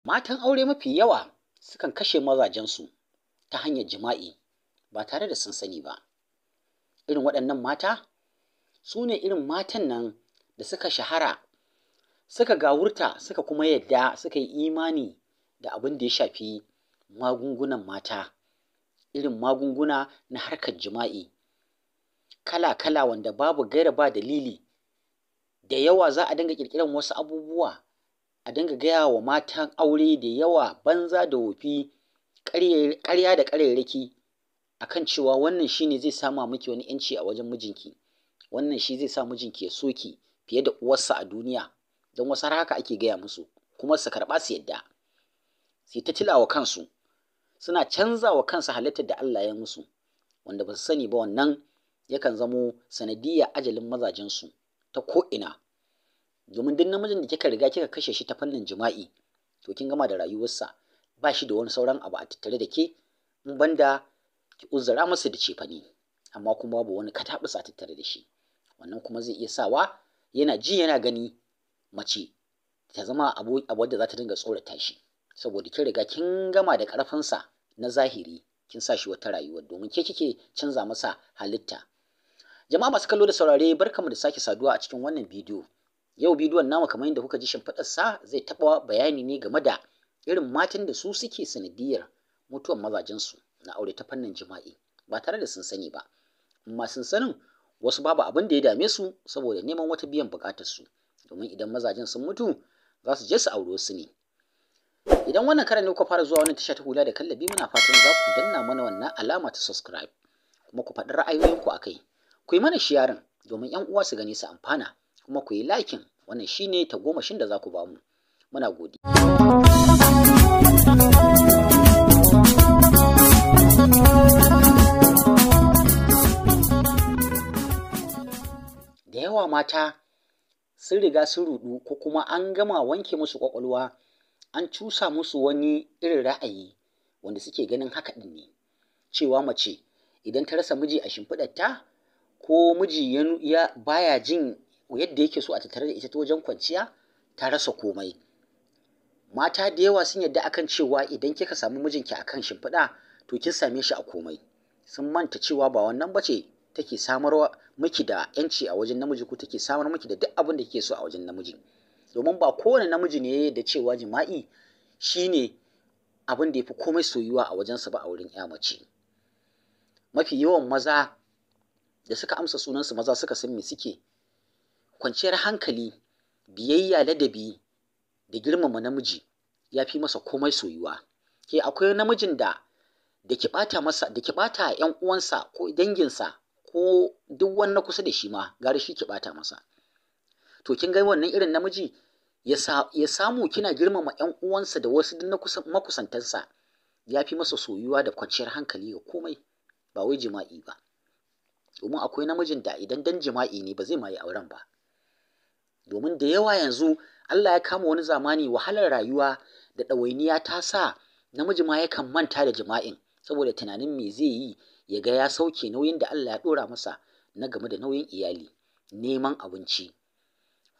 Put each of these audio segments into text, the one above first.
Matan aure mafi yawa sukan kashe mazajensu ta hanyar jima'i ba tare da sun sani ba. Irin waɗannan mata su ne irin matan nan da suka shahara, suka gawurta, suka kuma yadda suka yi imani da abin da ya shafi magungunan mata, irin magunguna na harkar jima'i kala-kala wanda babu gaira ba dalili. Da yawa za a dinga ƙirƙiran wasu abubuwa, a dinga gaya wa matan aure da yawa banza da wofi, ƙarya da ƙarairaki a kan cewa wannan shi ne zai sama miki wani ‘yanci a wajen mijinki, wannan shi zai sa mijinki ya so ki fiye da uwarsa a duniya, don wasu har haka ake gaya musu, kuma su karɓa su yadda, su ta tilawa kansu, suna canza wa kansu halittar da Allah ya musu, wanda ba su sani ba wannan yakan zamo sanadiyyar ajalin mazajensu ta ko'ina. Domin duk namijin da kika riga kika kashe shi ta fannin jima'i, to kin gama da rayuwarsa, ba shi da wani sauran abu a tattare da ke in banda ki uzura masa da cefane, amma kuma babu wani kataɓus a tattare da shi. Wannan kuma zai iya sawa yana ji yana gani mace ta zama abu wadda za ta dinga tsorata shi, saboda kin riga kin gama da ƙarfinsa na zahiri, kin sa shi wata rayuwar, domin ke kike canza masa halitta. Jama'a masu kallo da saurare, barkanmu da sake saduwa a cikin wannan bidiyo. Yau bidiyon namu kamar yadda kuka ji shimfiɗarsa zai taɓa bayani ne game da irin matan da su suke sanadiyyar mutuwar mazajensu na aure ta fannin jima'i ba tare da sun sani ba, amma sun sanin wasu babu abin da ya dame su saboda neman wata biyan buƙatarsu, domin idan mazajen sun mutu za su je su auri wasu ne. Idan wannan karan ne kuka fara zuwa wannan tasha ta Hula da Kallabi, muna fatan za ku danna mana wannan alama ta subscribe, kuma ku faɗi ra'ayoyinku a kai, ku yi mana sharing domin 'yan uwa su gani su amfana, kuma ku yi liking. Wannan shine tagomashin da za ku ba mu. Muna godiya. Da yawa mata sun riga sun ruɗu, ko kuma an gama wanke musu ƙwaƙwalwa, an cusa musu wani irin ra'ayi wanda suke ganin haka ɗin ne, cewa mace idan ta rasa miji a shimfiɗarta, ko miji ya baya jin yadda yake so a tattare da ita ta wajen kwanciya, ta rasa komai. Mata da yawa sun yadda akan cewa idan kika samu mijinki akan shimfiɗa, to kin same shi a komai. Sun manta cewa ba wannan bace take samarwa miki da ‘yanci a wajen namiji, ko take samar miki da duk abin da kike so a wajen namiji. Domin ba kowane namiji ne da cewa jima'i shine abin da ya fi komai soyuwa a wajensa ba a wurin ‘ya mace. Mafi yawan maza da suka amsa sunansu maza suka san me suke, kwanciyar hankali, biyayya, ladabi da girmama namiji ya fi masa komai soyuwa. Ke akwai namijin da ki ɓata masa, da ki ɓata ‘yan uwansa ko danginsa ko duk wani na kusa da shi ma, gara shi ki ɓata masa. To kin ga wannan irin namiji ya samu kina girmama ‘yan uwansa da wasu na makusantansa, ya fi masa soyuwa da kwanciyar hankali ga komai, ba wai jima'i ba. Domin akwai namijin da idan dan jima'i ne ba zai ma yi auren ba. Domin da yawa yanzu Allah ya kama wani zamani, wahalar rayuwa da ɗawainiya ta sa namiji ma yakan manta da jima'in, saboda tunanin me zai yi ya ga ya sauke nauyin da Allah ya ɗora masa na game da nauyin iyali, neman abinci.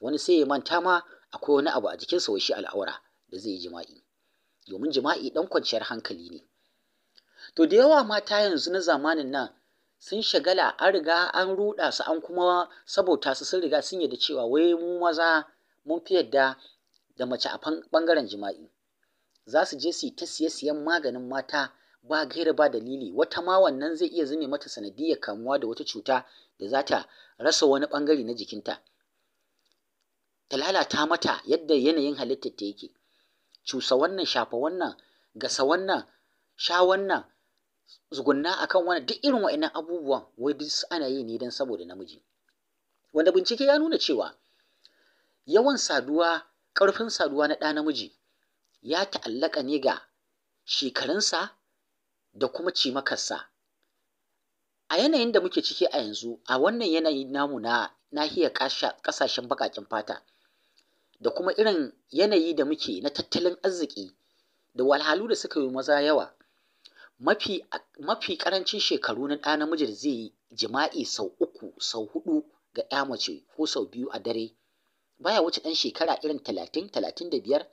Wani sai ya manta ma akwai wani abu a jikinsa wai shi al'aura da zai yi jima'i, domin jima'i ɗan kwanciyar hankali ne. To da yawa mata yanzu na zamanin nan sun shagala, an riga an ruɗa su, an kuma sabota su, sun riga sun yarda cewa wai mu maza mun fi yadda da mace a ɓangaren jima'i. Za su je su yi ta siyan maganin mata ba gaira ba dalili, wata ma wannan zai iya zame mata sanadiyyar kamuwa da wata cuta da za ta rasa wani ɓangare na jikinta, ta lalata mata yadda yanayin halittar ta yake. Cusa wannan, shafa wannan, gasa wannan, sha wannan, tsugunna akan wannan, duk irin waɗannan abubuwan wai duk ana yi ne don saboda namiji. Wanda bincike ya nuna cewa yawan saduwa, ƙarfin saduwa na ɗa namiji ya ta'allaka ne ga shekarunsa da kuma cimakarsa. A yanayin da muke ciki a yanzu, a wannan yanayi namu na nahiyar ƙasashen baƙaƙen fata, da kuma irin yanayi da muke na tattalin arziki da walhalu da suka yi maza yawa, mafi ƙarancin shekaru na ɗa namiji da zai yi jima'i sau 3, sau 4 ga ‘ya mace, ko sau 2 a dare, baya wuce ɗan shekara irin 30, 35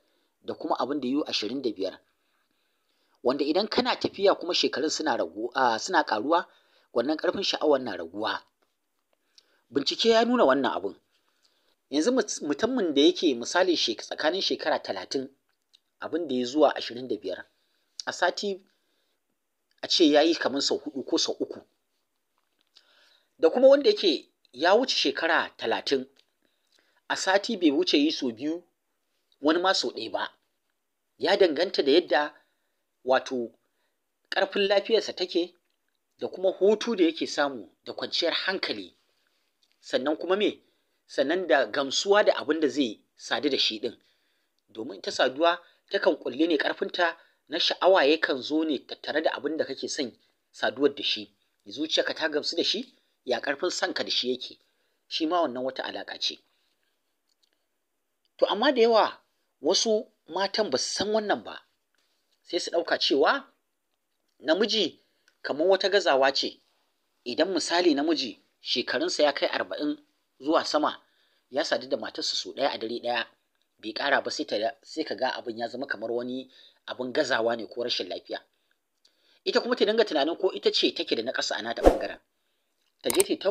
da kuma abin da yiwu 25, wanda idan kana tafiya kuma shekarun suna ƙaruwa, wannan ƙarfin sha'awar na raguwa. Bincike ya nuna wannan abun. Yanzu mutumin da yake misali tsakanin shekara 30 abin da ya zuwa 25, a sati a ce ya yi kamar sau 4 ko sau 3, da kuma wanda yake ya wuce shekara 30 a sati bai wuce yi sau 2 wani ma sau 1 ba. Ya danganta da yadda wato ƙarfin lafiyarsa take da kuma hutu da yake samu da kwanciyar hankali, sannan kuma sannan da gamsuwa da abin da zai sadu da shi ɗin, domin ta saduwa takan ƙulli ne, ƙarfinta na sha'awa yakan zo ne tattare da abin da kake son saduwar da shi. Zuciyarka ta gamsu da shi, ya ƙarfin sanka da shi yake, shi ma wannan wata alaƙa ce. To amma da yawa wasu matan ba su san wannan ba, sai su ɗauka cewa namiji kamar wata gazawa ce. Idan misali namiji shekarunsa ya kai 40 zuwa sama, ya sadu da matarsa sau 1 a dare ɗaya bai ƙara ba, sai ka ga abin ya zama kamar wani abin gazawa ne ko rashin lafiya. Ita kuma ta dinga tunanin ko ita ce take da naƙasa a nata ɓangaren, ta je ta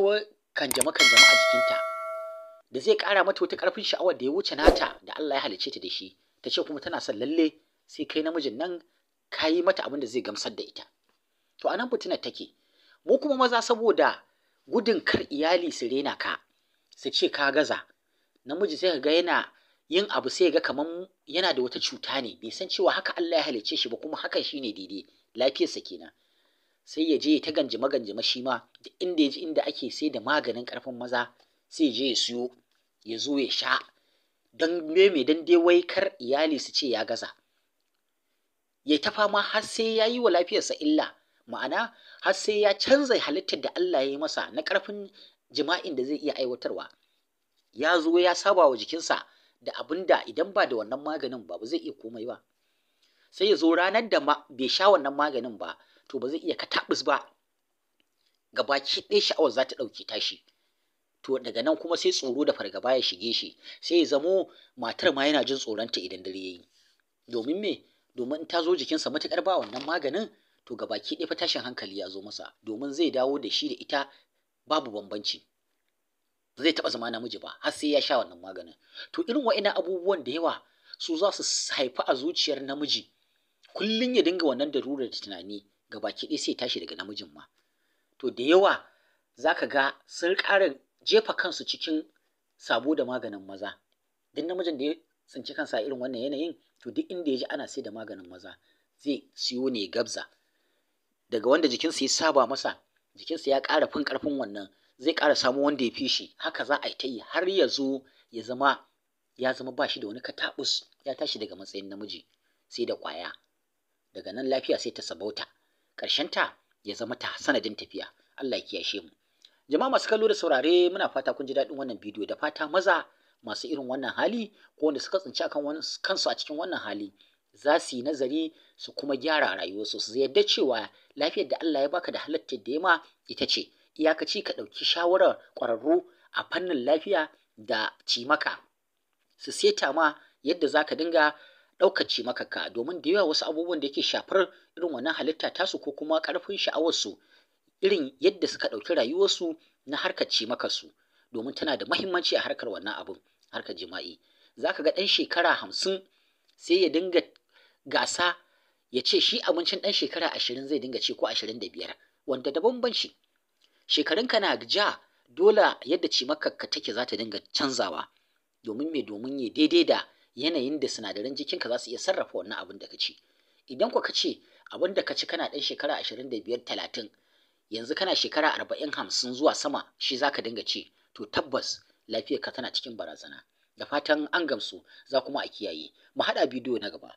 kanjama a jikinta da zai ƙara mata wata ƙarfin sha'awar da ya wuce nata da Allah ya halicce ta da shi, ta ce kuma tana son lalle sai kai namijin nan ka yi mata abin da zai gamsar da ita. To a nan fitinar take. Mu kuma maza saboda gudun kar iyali su rena ka, su ce ka gaza, namiji sai ka ga yana yin abu sai ga kamar yana da wata cuta ne, bai san cewa haka Allah ya halicce shi ba, kuma hakan shine daidai, lafiyarsa kenan. Sai ya je ta ganjima shi ma, duk inda ya ji inda ake sai da maganin ƙarfin maza sai ya je ya siyo, ya zo ya sha, don dai wai kar iyali su ce ya gaza. Ya ta fama har sai ya yi wa lafiyarsa illa, ma'ana har sai ya canza halittar da Allah ya yi masa na ƙarfin jima'in da zai iya aiwatarwa. Ya zo ya saba wa jikinsa da abin da idan ba da wannan maganin ba zai iya komai ba. Sai ya zo ranar da bai sha wannan maganin ba, to ba zai iya kataɓus ba, gabaki ɗaya sha'awar za ta ɗauke tashi. To daga nan kuma sai tsoro da fargaba ya shige shi, sai ya zamo matar ma yana jin tsoronta idan dare ya yi. Domin domin in ta zo jikinsa matuƙar ba wannan maganin, to gabaki ɗaya fa tashin hankali ya zo masa, domin zai dawo da shi da ita babu bambanci, ba zai taɓa zama namiji ba har sai ya sha wannan maganin. To irin wa'innan abubuwan da yawa su za su haifi a zuciyar namiji kullum ya dinga wannan darurar da tunani, gabaki ɗaya sai tashi daga namijin ma. To da yawa za ka ga sun ƙara jefa kansu cikin sabo da maganin maza. Duk namijin da ya tsinci kansa irin wannan yanayin, to duk inda ya ji ana sai da maganin maza zai siyo ne gabza. Daga wanda jikinsa ya saba masa, jikinsa ya ƙara fin ƙarfin wannan, zai ƙara samo wanda ya fi shi, haka za a yi ta yi har ya zo ya zama ba shi da wani kataɓus, ya tashi daga matsayin namiji sai da ƙwaya. Daga nan lafiya sai ta sabauta, ƙarshenta ya zama ta sanadin tafiya. Allah ya kiyashe mu. Jama'a masu kallo da saurare, muna fata kun ji daɗin wannan bidiyo, da fata maza masu irin wannan hali ko wanda suka tsinci kansu a cikin wannan hali za su yi nazari su kuma gyara rayuwarsu, su yarda cewa lafiyar da Allah ya baka da halittar da ya ma ita ce iyakaci. Ka ɗauki shawarar ƙwararru a fannin lafiya da cimaka, su seta ma yadda za ka dinga ɗaukar cimakarka, domin da yawa wasu abubuwan da yake shafar irin wannan halitta tasu ko kuma ƙarfin sha'awarsu, irin yadda suka ɗauki rayuwarsu na harkar cimakarsu, domin tana da muhimmanci a harkar wannan abun, harkar jima'i. Za ka ga ɗan shekara 50 sai ya dinga gasa ya ce shi abincin ɗan shekara 20 zai dinga ci ko 25, wanda da bambanci. Shekarunka na ja, dole yadda cimakarka take za ta dinga canzawa, domin ya daidai da yanayin da sinadaran jikinka za su iya sarrafa wannan abin da ka ci. Idan ka ce abin da ka ci kana ɗan shekara 25-30, yanzu kana shekara 40-50 zuwa sama shi za ka dinga ci, to tabbas lafiyarka tana cikin barazana. Da fatan an gamsu, za kuma a kiyaye. Mu haɗa bidiyo na gaba.